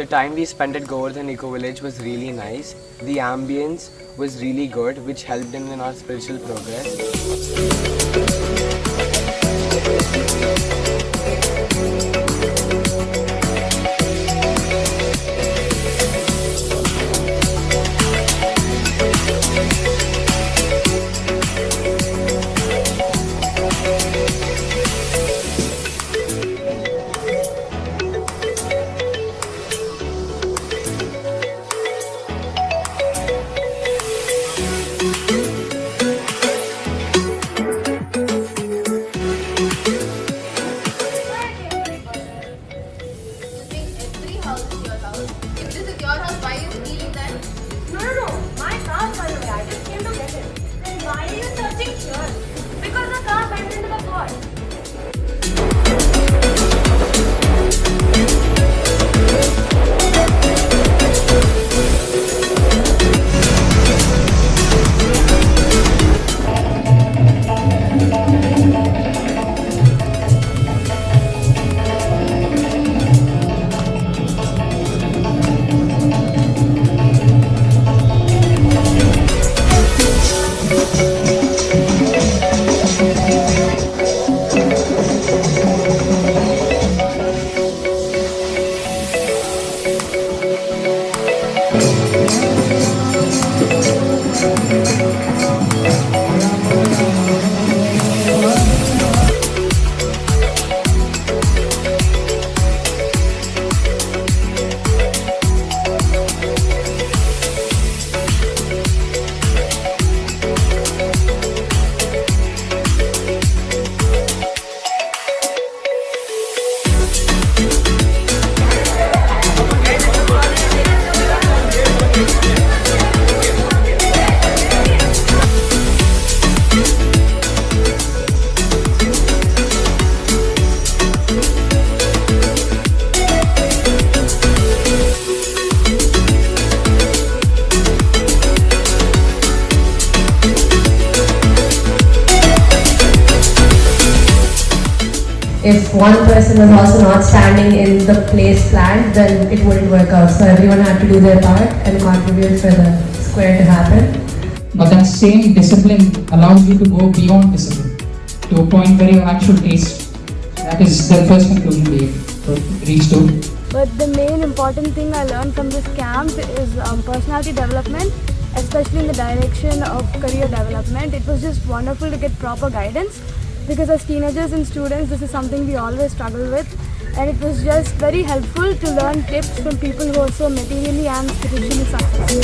The time we spent at Govardhan Ecovillage was really nice. The ambience was really good, which helped in our spiritual progress. If one person was also not standing in the place planned, then it wouldn't work out. So everyone had to do their part and contribute for the square to happen. But that same discipline allows you to go beyond discipline to a point where you actually taste. That is the first conclusion we reached to. But the main important thing I learned from this camp is personality development, especially in the direction of career development. It was just wonderful to get proper guidance, because as teenagers and students, this is something we always struggle with, and it was just very helpful to learn tips from people who are so materially and spiritually successful.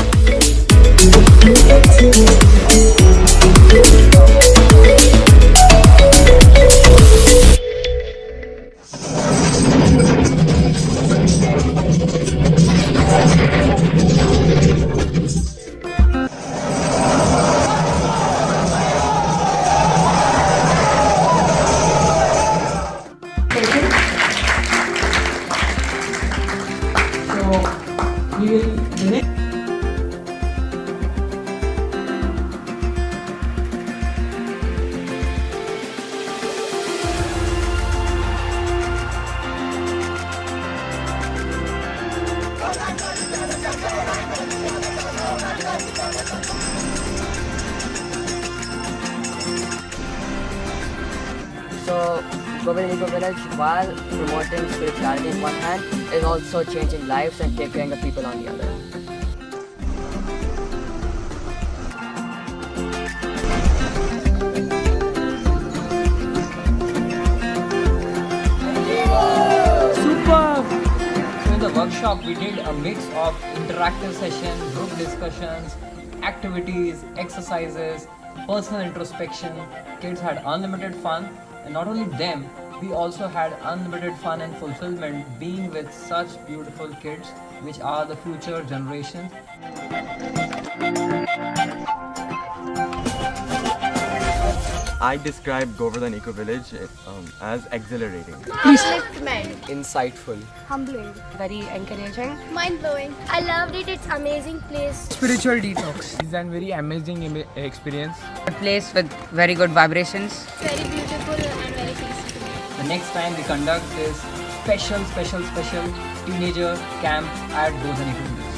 We will direct. So, Govardhan Ecovillage, while promoting spirituality in one hand, is also changing lives and taking care of people on the other. So in the workshop, we did a mix of interactive sessions, group discussions, activities, exercises, personal introspection. Kids had unlimited fun, and not only them, we also had unlimited fun and fulfillment being with such beautiful kids, which are the future generations. I describe Govardhan Ecovillage as exhilarating, Insightful, Humbling, very encouraging, mind-blowing. I loved it. It's amazing place. Spiritual detox. It's a very amazing experience. a place with very good vibrations. Very beautiful and very peaceful. The next time we conduct this special teenager camp at Govardhan Ecovillage.